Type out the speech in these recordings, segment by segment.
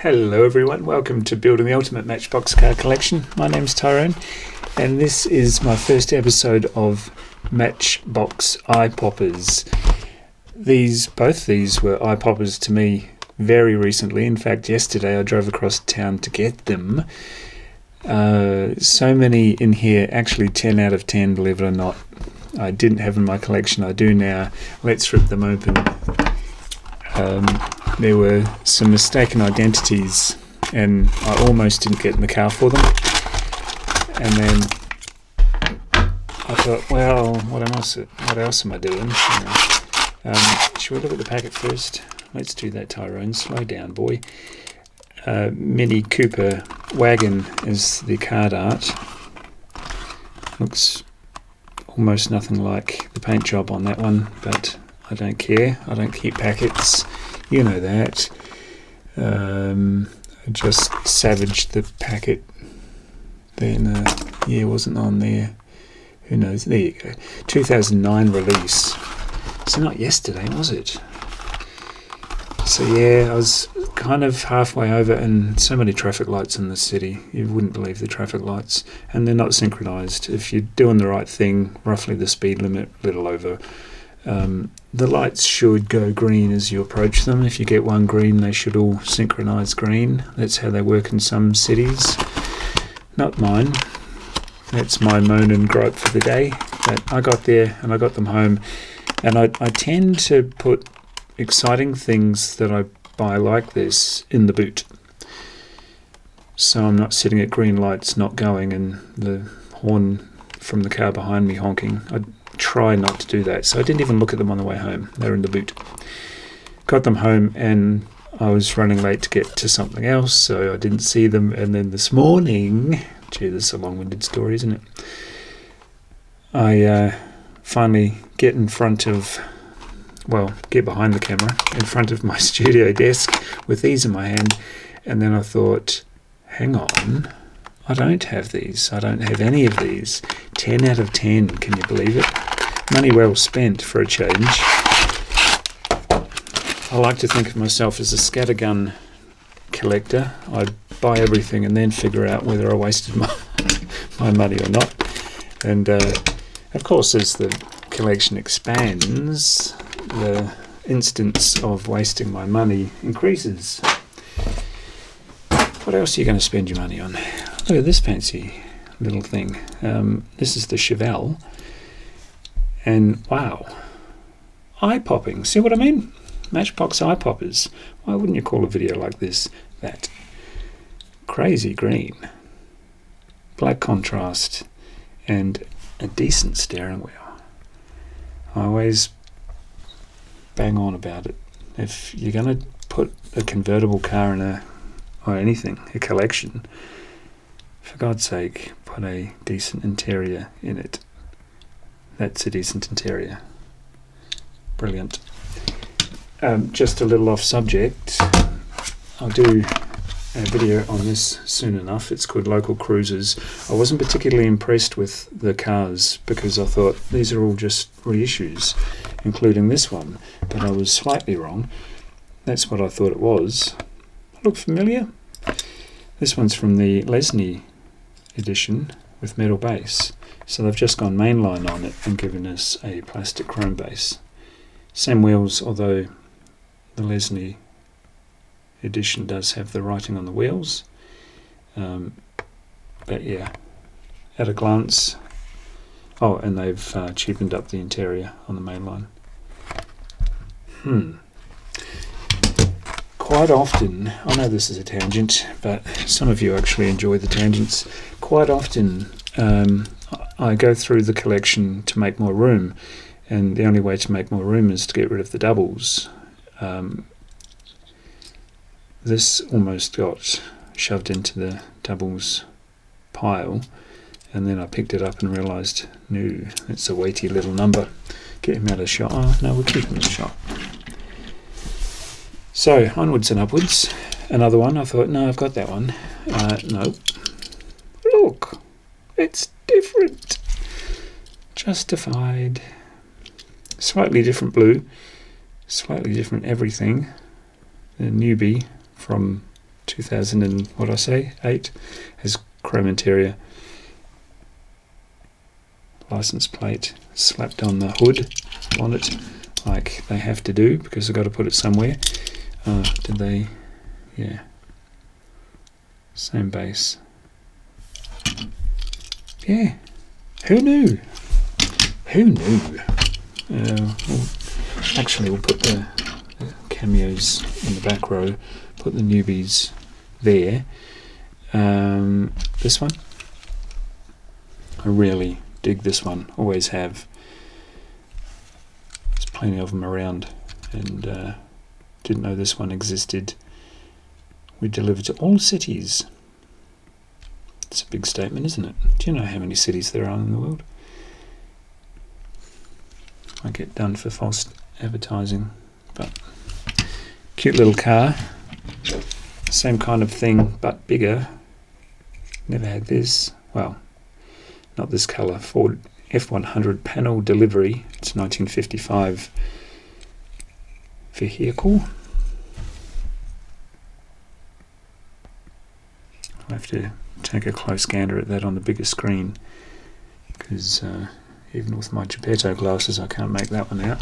Hello everyone, welcome to Building the Ultimate Matchbox Car Collection. My name's Tyrone and this is my first episode of Matchbox Eye Poppers. Both these were eye poppers to me very recently. In fact, yesterday I drove across town to get them. So many in here, actually 10 out of 10, believe it or not. I didn't have in my collection, I do now. Let's rip them open. There were some mistaken identities and I almost didn't get in the car for them. And then I thought, well, what else am I doing? Should we look at the packet first? Let's do that, Tyrone. Slow down, boy. Mini Cooper wagon is the card art. Looks almost nothing like the paint job on that one, but I don't care. I don't keep packets. You know that. I just savaged the packet. Then, yeah, wasn't on there. Who knows? There you go. 2009 release. So not yesterday, was it? So yeah, I was kind of halfway over, and so many traffic lights in the city. You wouldn't believe the traffic lights. And they're not synchronized. If you're doing the right thing, roughly the speed limit, a little over, the lights should go green as you approach them. If you get one green, they should all synchronize green. That's how they work in some cities. Not mine. That's my moan and gripe for the day. But I got there and I got them home. And I tend to put exciting things that I buy like this in the boot. So I'm not sitting at green lights not going and the horn from the car behind me honking. I try not to do that. So I didn't even look at them on the way home. They're in the boot. Got them home and I was running late to get to something else, so I didn't see them. And then this morning, gee, this is a long-winded story, isn't it? I finally get behind the camera, in front of my studio desk with these in my hand, and then I thought, hang on, I don't have these. I don't have any of these. 10 out of 10, can you believe it? Money well spent for a change. I like to think of myself as a scattergun collector. I buy everything and then figure out whether I wasted my money or not. And of course, as the collection expands, the instance of wasting my money increases. What else are you going to spend your money on? Look at this fancy little thing. This is the Chevelle. And wow, eye popping. See what I mean? Matchbox Eye Poppers. Why wouldn't you call a video like this that? Crazy green, black contrast, and a decent steering wheel. I always bang on about it. If you're going to put a convertible car in a collection, for God's sake, put a decent interior in it. That's a decent interior. Brilliant. Just a little off subject. I'll do a video on this soon enough. It's called Local Cruisers. I wasn't particularly impressed with the cars because I thought these are all just reissues, including this one, but I was slightly wrong. That's what I thought it was. Look familiar? This one's from the Lesney edition with metal base. So they've just gone mainline on it and given us a plastic chrome base. Same wheels, although the Lesney edition does have the writing on the wheels. But yeah, at a glance. Oh, and they've cheapened up the interior on the mainline. Quite often, I know this is a tangent, but some of you actually enjoy the tangents. Quite often, I go through the collection to make more room, and the only way to make more room is to get rid of the doubles. This almost got shoved into the doubles pile, and then I picked it up and realised, no, it's a weighty little number. Get him out of shot. Oh, no, we'll keep him in shot. So, onwards and upwards. Another one, I thought, no, I've got that one. No. Look, it's different. Justified. Slightly different blue. Slightly different everything. The newbie from 2000 and what I say, 8, has chrome interior. License plate slapped on the hood on it, like they have to do because they've got to put it somewhere. Did they? Yeah. Same base. Yeah. Who knew? Who knew? Actually, we'll put the cameos in the back row. Put the newbies there. This one. I really dig this one. Always have. There's plenty of them around, and didn't know this one existed. We deliver to all cities. It's a big statement, isn't it? Do you know how many cities there are in the world? I get done for false advertising, but cute little car. Same kind of thing, but bigger. Never had this. Well, not this colour. Ford F100 panel delivery. It's 1955 vehicle. I'll have to take a close gander at that on the bigger screen, because even with my Geppetto glasses I can't make that one out.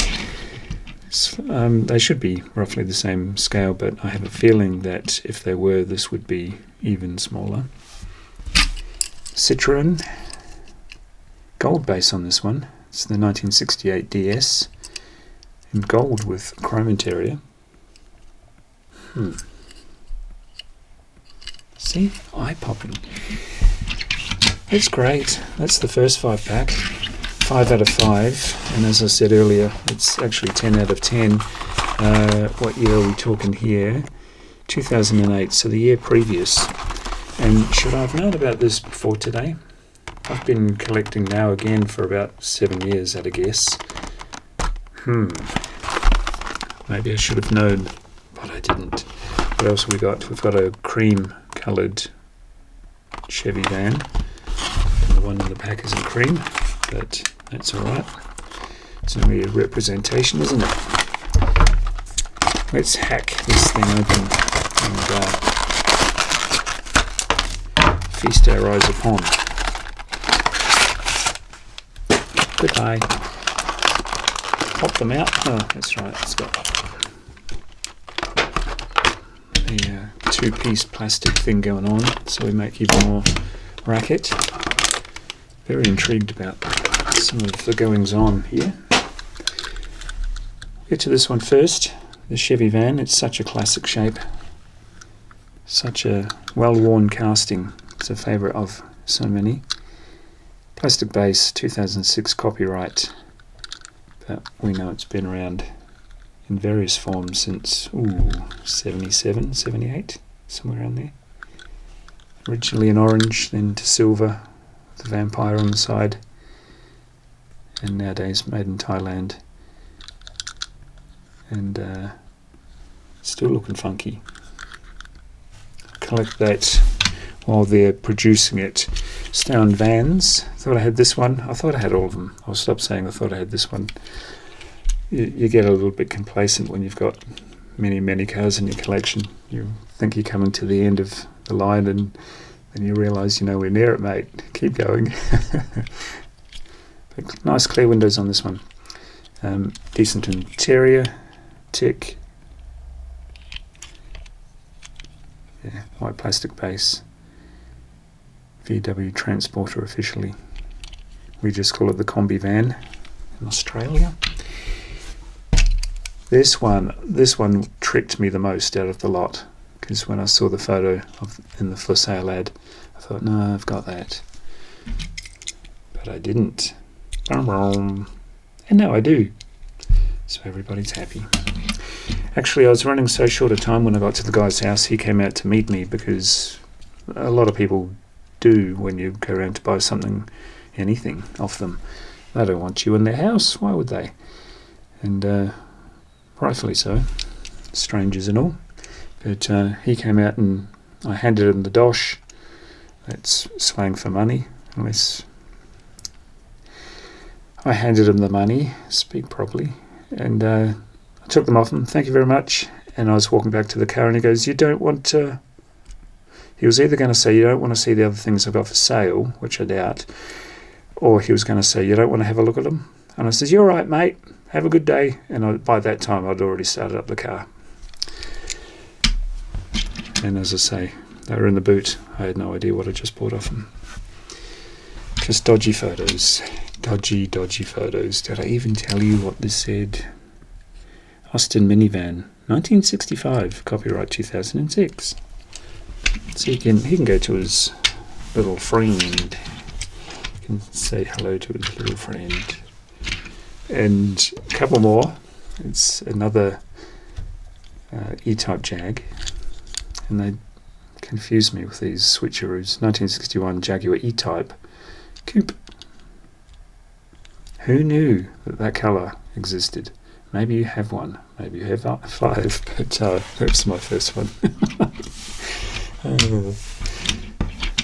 They should be roughly the same scale, but I have a feeling that if they were, this would be even smaller. Citroen. Gold base on this one. It's the 1968 DS in gold with chrome interior. See? Eye-popping. That's great. That's the first 5-pack. 5 out of 5. And as I said earlier, it's actually 10 out of 10. What year are we talking here? 2008, so the year previous. And should I have known about this before today? I've been collecting now again for about 7 years at a guess. Maybe I should have known, but I didn't. What else have we got? We've got a cream coloured Chevy van. And the one in the back isn't cream, but that's alright. It's only a representation, isn't it? Let's hack this thing open and feast our eyes upon. Goodbye. Pop them out. Oh, that's right. It's got a two-piece plastic thing going on, so we make even more racket. Very intrigued about some of the goings-on here. Get to this one first. The Chevy van. It's such a classic shape. Such a well-worn casting. It's a favourite of so many. Plastic base, 2006 copyright, but we know it's been around in various forms since 77, 78, somewhere around there. Originally in orange, then to silver, with the vampire on the side, and nowadays made in Thailand, and still looking funky. Collect that while they're producing it. Stone vans. Thought I had this one. I thought I had all of them. I'll stop saying I thought I had this one. You get a little bit complacent when you've got many cars in your collection. You think you're coming to the end of the line, and then you realise you're nowhere near it, mate. Keep going. But nice clear windows on this one. Decent interior. Tick. Yeah, white plastic base. VW Transporter officially. We just call it the Combi van in Australia. This one tricked me the most out of the lot, because when I saw the photo in the for sale ad, I thought, no, I've got that. But I didn't. And now I do. So everybody's happy. Actually, I was running so short a time when I got to the guy's house. He came out to meet me, because a lot of people do when you go around to buy something, anything off them. They don't want you in their house. Why would they? And rightfully so. Strangers and all. But he came out and I handed him the dosh. That's slang for money, unless I handed him the money. Speak properly. And I took them off him. Thank you very much. And I was walking back to the car, and he goes, "You don't want He was either going to say, you don't want to see the other things I've got for sale, which I doubt, or he was going to say, you don't want to have a look at them? And I said, you're right, mate. Have a good day. And by that time, I'd already started up the car. And as I say, they were in the boot. I had no idea what I just bought off them. Just dodgy photos. Dodgy photos. Did I even tell you what this said? Austin minivan, 1965, copyright 2006. So he can go to his little friend. He can say hello to his little friend. And a couple more. It's another E-type Jag. And they confuse me with these switcheroos. 1961 Jaguar E-type Coupe. Who knew that colour existed? Maybe you have one. Maybe you have 5. But that's my first one.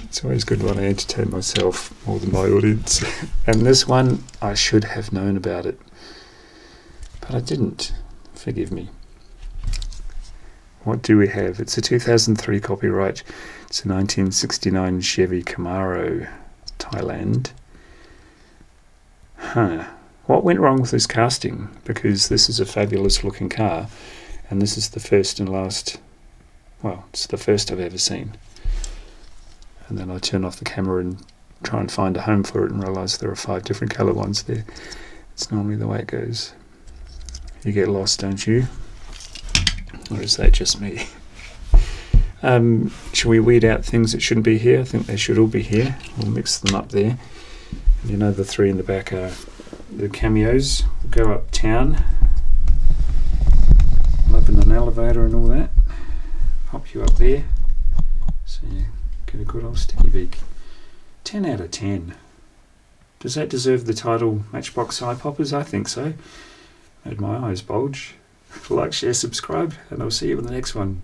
It's always good when I entertain myself more than my audience. And this one, I should have known about it. But I didn't. Forgive me. What do we have? It's a 2003 copyright. It's a 1969 Chevy Camaro, Thailand. What went wrong with this casting? Because this is a fabulous looking car, and this is the first and last, well, it's the first I've ever seen. And then I turn off the camera and try and find a home for it and realise there are 5 different colour ones there. It's normally the way it goes. You get lost, don't you? Or is that just me? Should we weed out things that shouldn't be here? I think they should all be here. We'll mix them up there. And you know the 3 in the back are the cameos. We'll go uptown. Open an elevator and all that. Pop you up there. So you get a good old sticky beak. 10 out of 10. Does that deserve the title Matchbox Eye Poppers? I think so. Made my eyes bulge. Like, share, subscribe, and I'll see you in the next one.